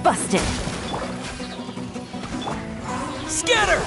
Busted! Scatter!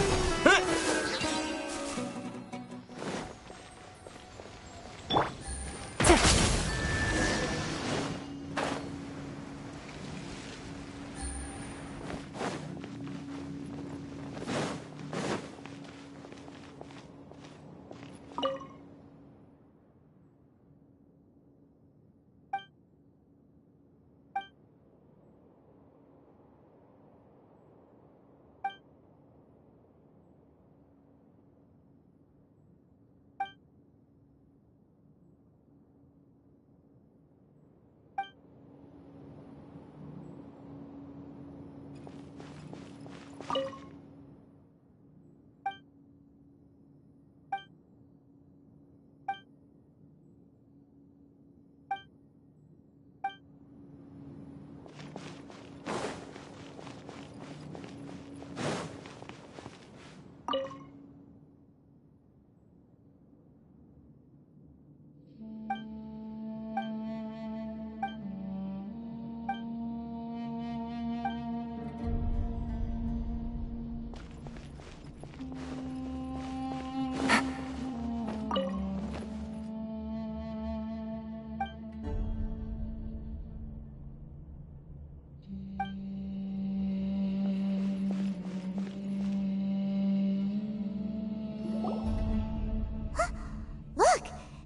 Look!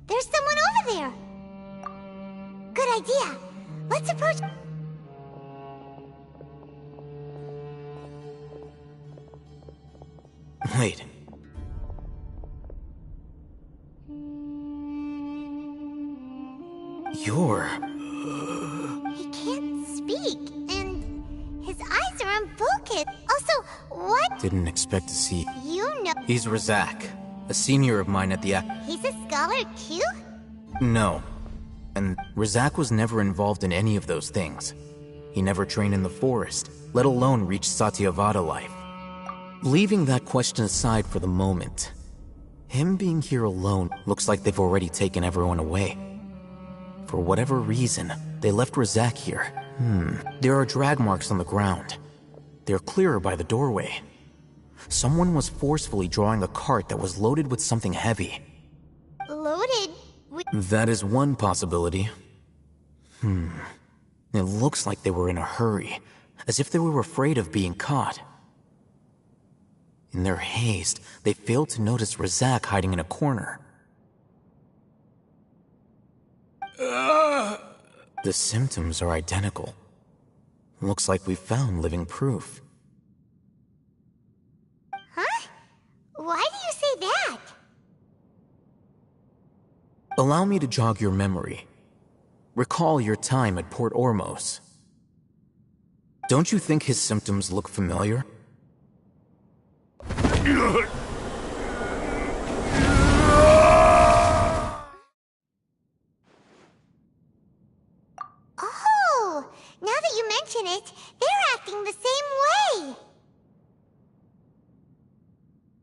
There's someone over there! Good idea! Let's approach... Wait. You're... He can't speak, and his eyes are unfocused. Also, what? Didn't expect to see... You know... He's Razak, a senior of mine at the... He's a scholar too? No. And Razak was never involved in any of those things. He never trained in the forest, let alone reach Satyavada life. Leaving that question aside for the moment, him being here alone looks like they've already taken everyone away. For whatever reason, they left Razak here. There are drag marks on the ground. They're clearer by the doorway. Someone was forcefully drawing a cart that was loaded with something heavy. Loaded with... That is one possibility. It looks like they were in a hurry, as if they were afraid of being caught. In their haste, they failed to notice Razak hiding in a corner. The symptoms are identical. Looks like we found living proof. Huh? Why do you say that? Allow me to jog your memory. Recall your time at Port Ormos. Don't you think his symptoms look familiar? Oh, now that you mention it, they're acting the same way.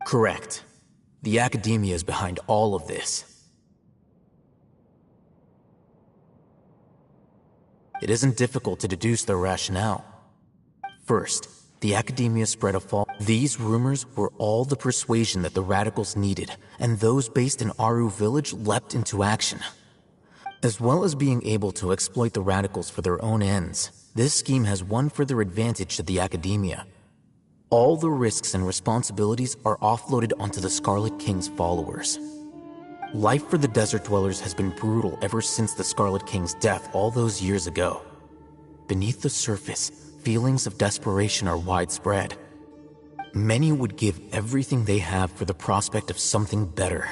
Correct. The academia is behind all of this. It isn't difficult to deduce their rationale. First, the academia spread a false... These rumors were all the persuasion that the radicals needed, and those based in Aru village leapt into action. As well as being able to exploit the radicals for their own ends, this scheme has one further advantage to the academia. All the risks and responsibilities are offloaded onto the Scarlet King's followers. Life for the desert dwellers has been brutal ever since the Scarlet King's death all those years ago. Beneath the surface, feelings of desperation are widespread. Many would give everything they have for the prospect of something better.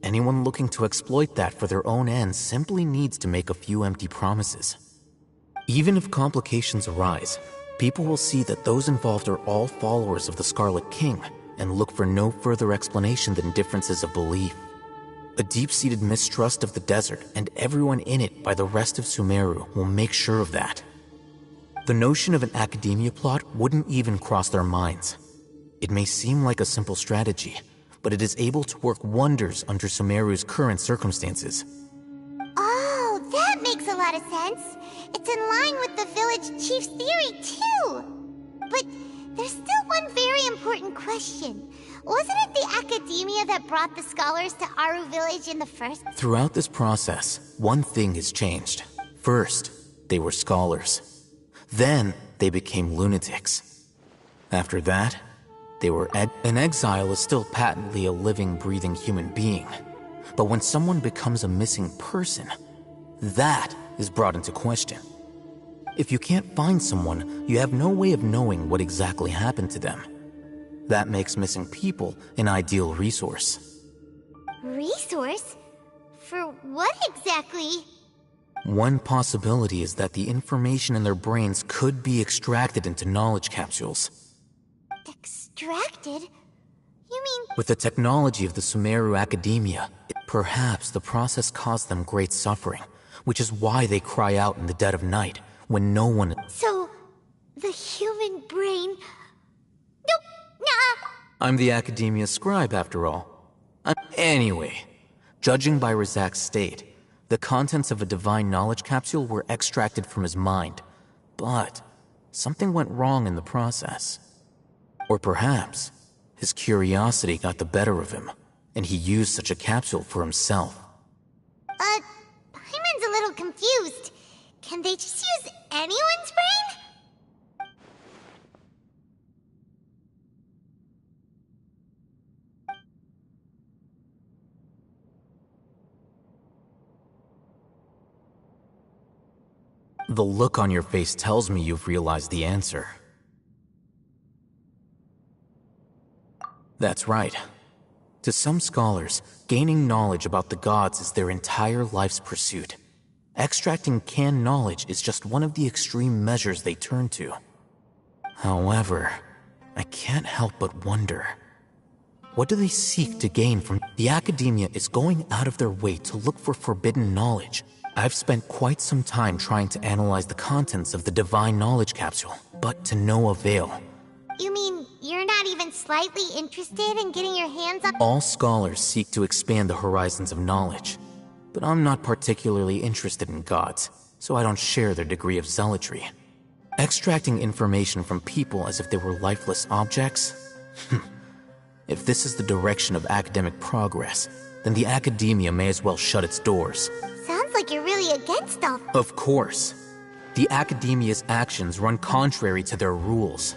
Anyone looking to exploit that for their own ends simply needs to make a few empty promises. Even if complications arise, people will see that those involved are all followers of the Scarlet King and look for no further explanation than differences of belief. A deep-seated mistrust of the desert and everyone in it by the rest of Sumeru will make sure of that. The notion of an academia plot wouldn't even cross their minds. It may seem like a simple strategy, but it is able to work wonders under Sumeru's current circumstances. Oh, that makes a lot of sense. It's in line with the village chief's theory, too. But there's still one very important question. Wasn't it the academia that brought the scholars to Aru Village in the first? Throughout this process, one thing has changed. First, they were scholars. Then, they became lunatics. After that, they were an exile is still patently a living, breathing human being. But when someone becomes a missing person, that is brought into question. If you can't find someone, you have no way of knowing what exactly happened to them. That makes missing people an ideal resource. Resource? For what exactly? One possibility is that the information in their brains could be extracted into knowledge capsules. Extracted? You mean... With the technology of the Sumeru Academia, perhaps the process caused them great suffering, which is why they cry out in the dead of night, when no one... So, the human brain... Nope, nah. I'm the Academia scribe, after all. Anyway, judging by Razak's state, the contents of a divine knowledge capsule were extracted from his mind. But something went wrong in the process. Or perhaps his curiosity got the better of him, and he used such a capsule for himself. Paimon's a little confused. Can they just use anyone's brain? The look on your face tells me you've realized the answer. That's right. To some scholars, gaining knowledge about the gods is their entire life's pursuit. Extracting canned knowledge is just one of the extreme measures they turn to. However, I can't help but wonder, what do they seek to gain from... The Academia is going out of their way to look for forbidden knowledge. I've spent quite some time trying to analyze the contents of the divine knowledge capsule, but to no avail. You mean you're not even slightly interested in getting your hands on... All scholars seek to expand the horizons of knowledge, but I'm not particularly interested in gods, so I don't share their degree of zealotry. Extracting information from people as if they were lifeless objects? If this is the direction of academic progress, then the Academia may as well shut its doors. Sounds like you're really against all... Of course. The Academia's actions run contrary to their rules.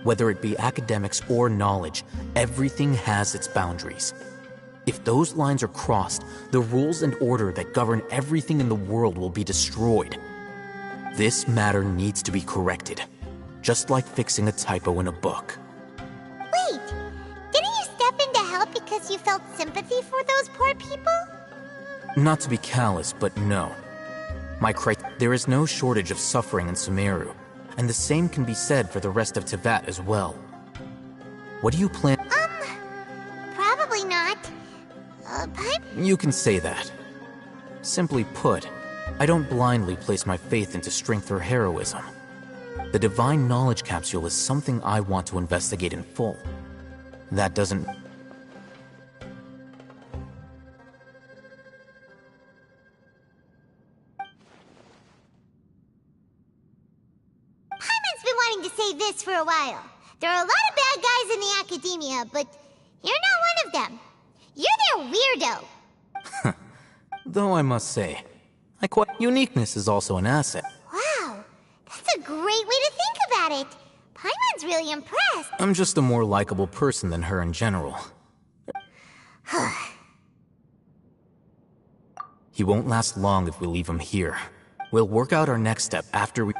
Whether it be academics or knowledge, everything has its boundaries. If those lines are crossed, the rules and order that govern everything in the world will be destroyed. This matter needs to be corrected, just like fixing a typo in a book. Wait, didn't you step in to help because you felt sympathy for those poor people? Not to be callous, but no. There is no shortage of suffering in Sumeru, and the same can be said for the rest of Teyvat as well. What do you plan? Probably not. You can say that. Simply put, I don't blindly place my faith into strength or heroism. The divine knowledge capsule is something I want to investigate in full. That doesn't... Paimon's been wanting to say this for a while. There are a lot of bad guys in the Academia, but you're not one of them. You're their weirdo. Though I must say, uniqueness is also an asset. Wow, that's a great way to think about it. Paimon's really impressed. I'm just a more likable person than her in general. He won't last long if we leave him here. We'll work out our next step after we...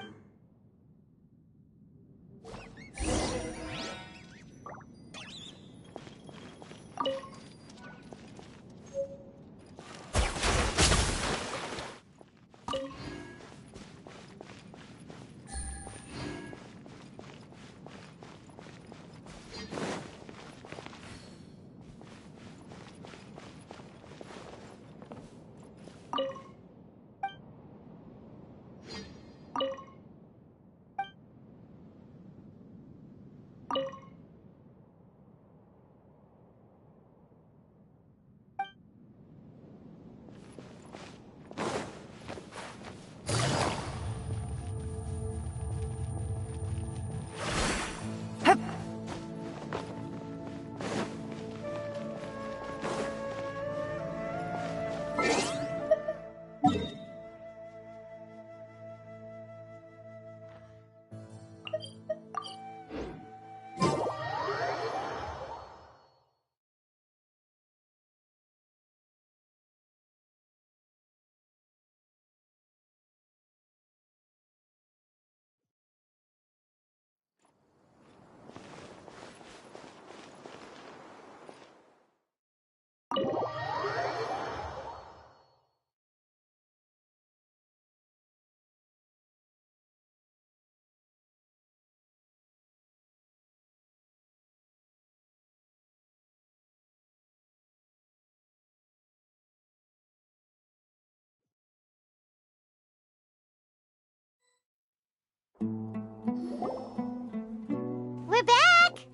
We're back!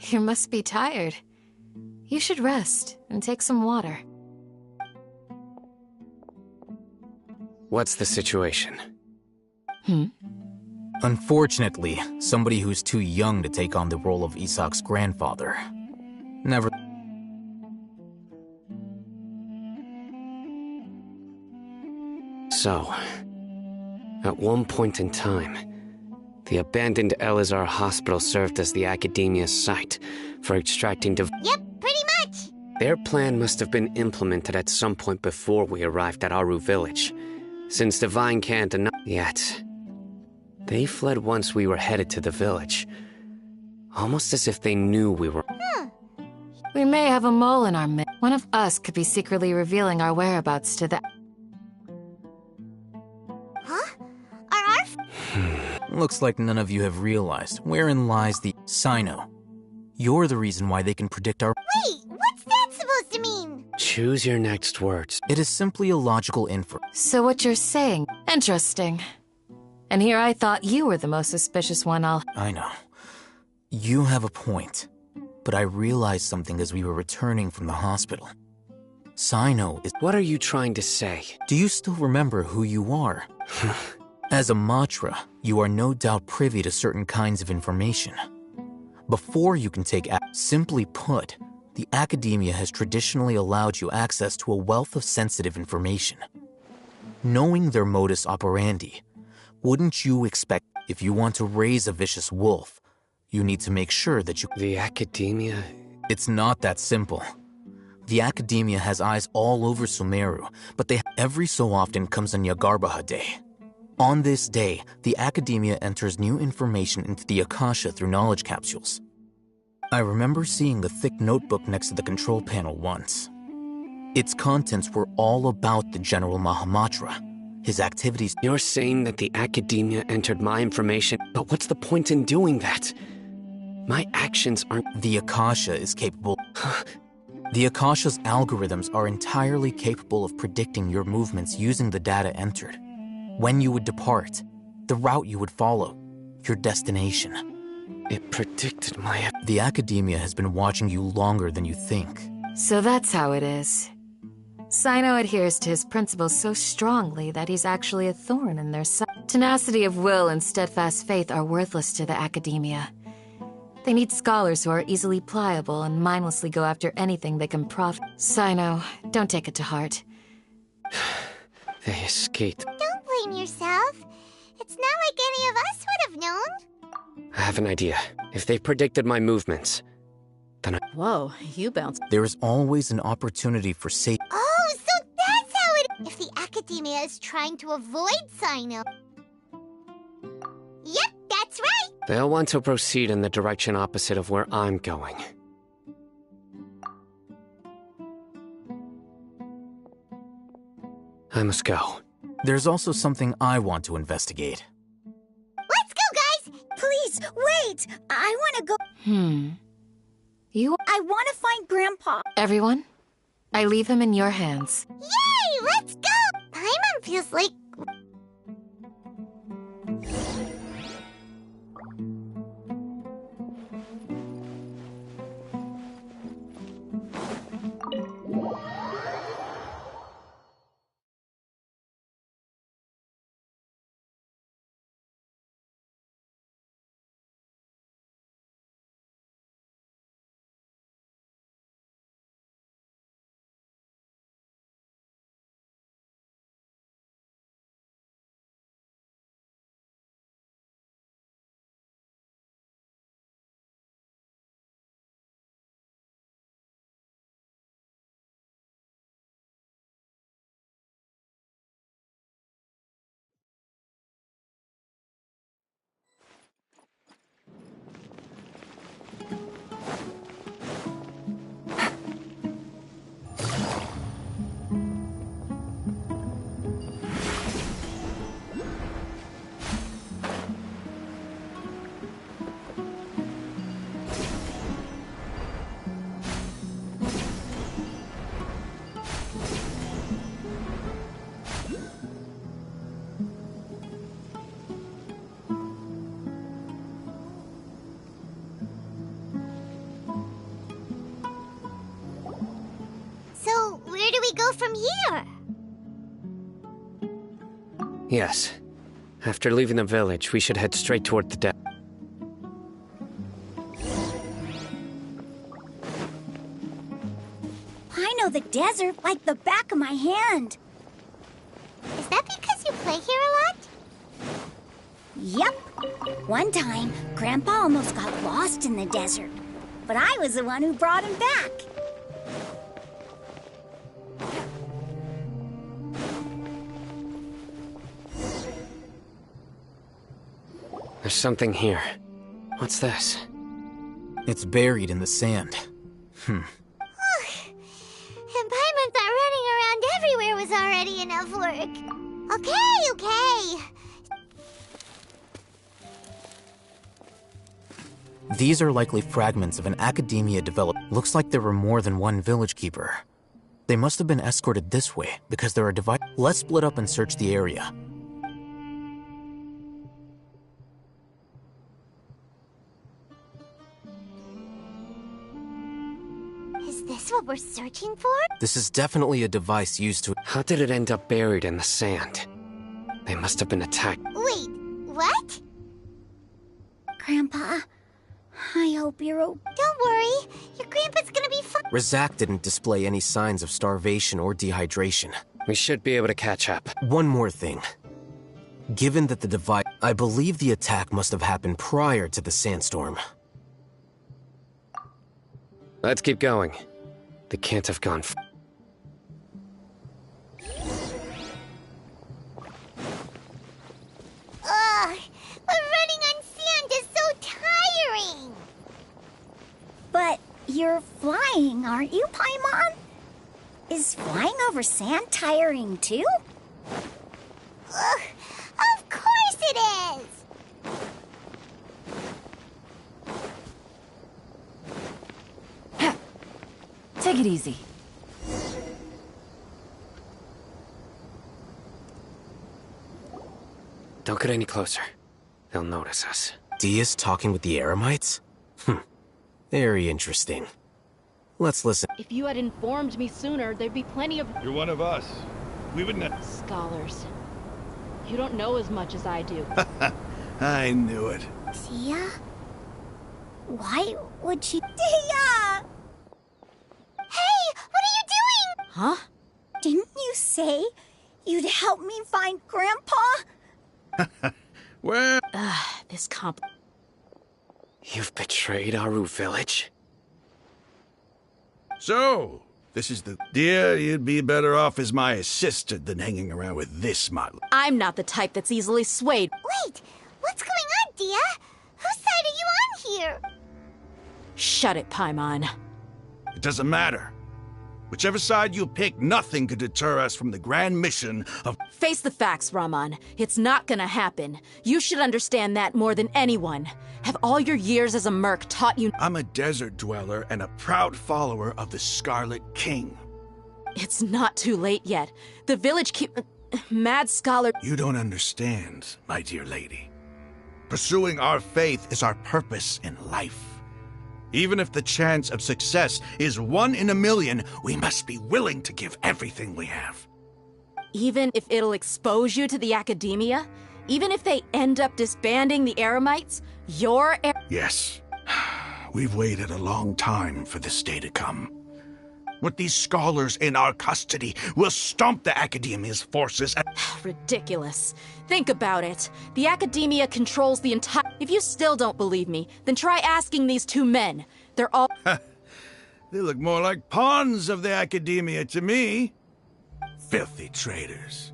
You must be tired. You should rest and take some water. What's the situation? Unfortunately, somebody who's too young to take on the role of Isak's grandfather. Never. So, at one point in time, the abandoned Elazar Hospital served as the Academia's site for extracting Yep, pretty much! Their plan must have been implemented at some point before we arrived at Aru Village, since Divine can't yet. They fled once we were headed to the village, almost as if they knew we were. We may have a mole in our midst. One of us could be secretly revealing our whereabouts to the... Huh? Are Looks like none of you have realized wherein lies the Sino. You're the reason why they can predict our... Wait, what's that supposed to mean? Choose your next words. It is simply a logical inference. So what you're saying... Interesting. And here I thought you were the most suspicious one. I know. You have a point. But I realized something as we were returning from the hospital. Sino is... What are you trying to say? Do you still remember who you are? As a Matra, you are no doubt privy to certain kinds of information. Before you can take simply put, the Academia has traditionally allowed you access to a wealth of sensitive information. Knowing their modus operandi, wouldn't you expect if you want to raise a vicious wolf, you need to make sure that you... The Academia? It's not that simple. The Academia has eyes all over Sumeru, but they every so often comes on Yagarbaha Day. On this day, the Academia enters new information into the Akasha through knowledge capsules. I remember seeing a thick notebook next to the control panel once. Its contents were all about the General Mahamatra, his activities. You're saying that the Academia entered my information, but what's the point in doing that? My actions aren't... The Akasha is capable... The Akasha's algorithms are entirely capable of predicting your movements using the data entered. When you would depart, the route you would follow, your destination. It predicted my... The Academia has been watching you longer than you think. So that's how it is. Sino adheres to his principles so strongly that he's actually a thorn in their side. Tenacity of will and steadfast faith are worthless to the Academia. They need scholars who are easily pliable and mindlessly go after anything they can profit. Sino, don't take it to heart. They escaped. Don't blame yourself. It's not like any of us would have known. I have an idea. If they predicted my movements, then I... Whoa, you bounced. There is always an opportunity for safety. Oh, so that's how it... If the Academia is trying to avoid Sino... Yep, that's right! They'll want to proceed in the direction opposite of where I'm going. I must go. There's also something I want to investigate. Let's go, guys! Please, wait! I want to go... I want to find Grandpa. Everyone, I leave him in your hands. Yay! Let's go! Paimon feels like... from here. Yes. After leaving the village, we should head straight toward the desert. I know the desert like the back of my hand. Is that because you play here a lot? Yep. One time, Grandpa almost got lost in the desert, but I was the one who brought him back. There's something here. What's this? It's buried in the sand. And Paimon thought running around everywhere was already enough work. Okay. These are likely fragments of an academia developed. Looks like there were more than one village keeper. They must have been escorted this way because there are Let's split up and search the area. Is this what we're searching for? This is definitely a device used to... How did it end up buried in the sand? They must have been attacked. Wait, what? Grandpa, I hope you're okay. Don't worry, your grandpa's gonna be fine. Razak didn't display any signs of starvation or dehydration. We should be able to catch up. One more thing. Given that the device... I believe the attack must have happened prior to the sandstorm. Let's keep going. They can't have gone Ugh, but running on sand is so tiring. But you're flying, aren't you, Paimon? Is flying over sand tiring too? Ugh, of course it is. Take it easy. Don't get any closer. They'll notice us. Dia's talking with the Eremites? Very interesting. Let's listen. If you had informed me sooner, there'd be plenty of You're one of us. We would know. scholars. You don't know as much as I do. I knew it. Dia? Why would she... Dia! Hey, what are you doing? Huh? Didn't you say you'd help me find Grandpa? Well, This comp... You've betrayed Aru Village? so, this is the... Dear, you'd be better off as my assistant than hanging around with this model. I'm not the type that's easily swayed. Wait, what's going on, Dia? Whose side are you on here? Shut it, Paimon. It doesn't matter. Whichever side you pick, nothing could deter us from the grand mission of... Face the facts, Raman. It's not gonna happen. You should understand that more than anyone. Have all your years as a merc taught you... I'm a desert dweller and a proud follower of the Scarlet King. It's not too late yet. The village keep... Mad Scholar... You don't understand, my dear lady. Pursuing our faith is our purpose in life. Even if the chance of success is 1 in a million, we must be willing to give everything we have. Even if it'll expose you to the academia? Even if they end up disbanding the Eremites? Your... Yes. We've waited a long time for this day to come. With these scholars in our custody, we'll stomp the Academia's forces and... Ridiculous. Think about it. The academia controls the entire... If you still don't believe me, then try asking these 2 men. They're all... They look more like pawns of the Academia to me. Filthy traitors.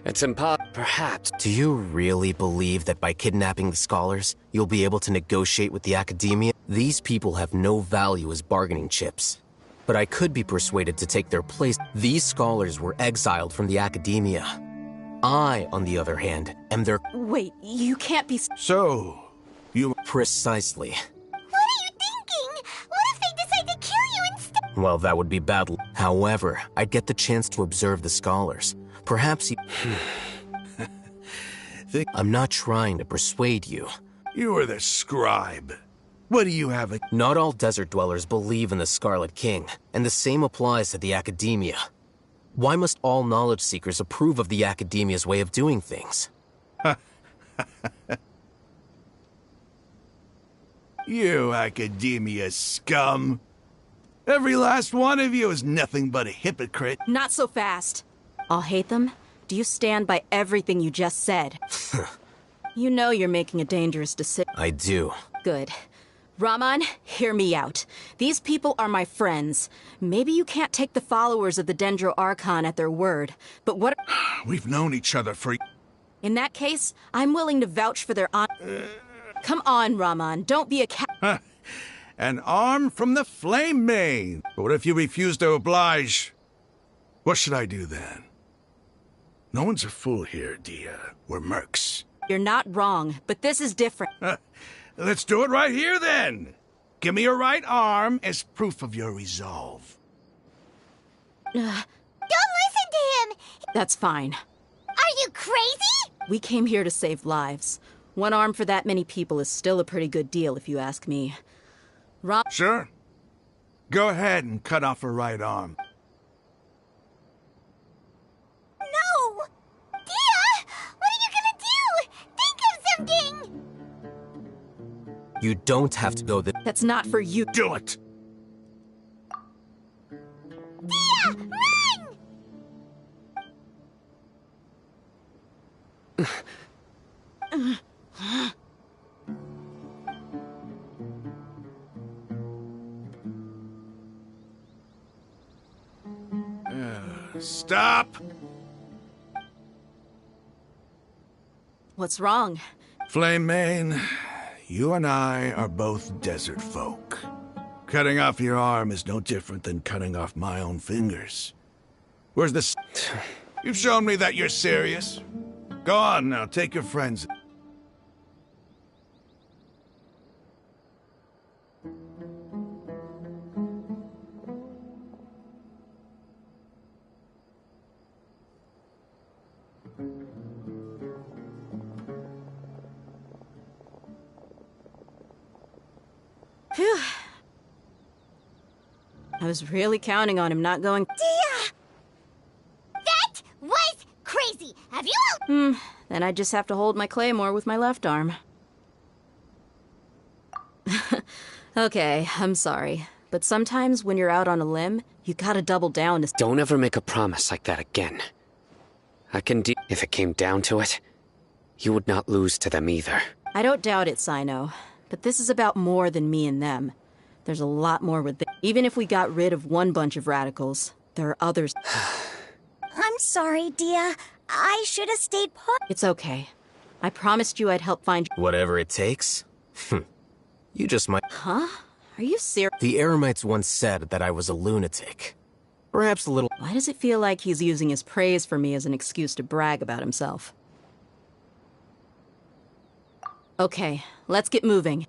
It's impossible. Perhaps. Do you really believe that by kidnapping the scholars, you'll be able to negotiate with the academia? These people have no value as bargaining chips. But I could be persuaded to take their place. These scholars were exiled from the academia. I, on the other hand, am their... Wait, you can't be... So, you... Precisely. What are you thinking? What if they decide to kill you instead? Well, that would be bad. However, I'd get the chance to observe the scholars. Perhaps you... I'm not trying to persuade you. You were the scribe. What do you have? Not all desert dwellers believe in the Scarlet King, and the same applies to the Academia. Why must all knowledge seekers approve of the Academia's way of doing things? You Academia scum! Every last one of you is nothing but a hypocrite. Not so fast. I'll hate them. Do you stand by everything you just said? You know you're making a dangerous decision. I do. Good. Raman, hear me out. These people are my friends. Maybe you can't take the followers of the Dendro Archon at their word, but what— We've known each other for— In that case, I'm willing to vouch for their honor. Come on, Raman, don't be a cat. An arm from the Flame Mane! But what if you refuse to oblige? What should I do then? No one's a fool here, Dia. We're mercs. You're not wrong, but this is different. Let's do it right here, then. Give me your right arm as proof of your resolve. Don't listen to him! That's fine. Are you crazy? We came here to save lives. One arm for that many people is still a pretty good deal, if you ask me. Sure. Go ahead and cut off her right arm. No! Dia! What are you gonna do? Think of something! You don't have to go That's not for you. Do it! Dia! Run! Stop! What's wrong? Flame Mane, you and I are both desert folk. Cutting off your arm is no different than cutting off my own fingers. Where's the... You've shown me that you're serious. Go on now, take your friends. Phew. I was really counting on him not going— Dia! That was crazy! Have you— Then I just have to hold my claymore with my left arm. Okay, I'm sorry. But sometimes when you're out on a limb, you gotta double down to— Don't ever make a promise like that again. I can do— If it came down to it, you would not lose to them either. I don't doubt it, Sino. But this is about more than me and them. There's a lot more with it. Even if we got rid of one bunch of radicals, there are others. I'm sorry, Dia. I should have stayed put. It's okay. I promised you I'd help find— whatever it takes. You just might. Huh? Are you serious? The Eremites once said that I was a lunatic. Perhaps a little. Why does it feel like he's using his praise for me as an excuse to brag about himself? Okay, let's get moving.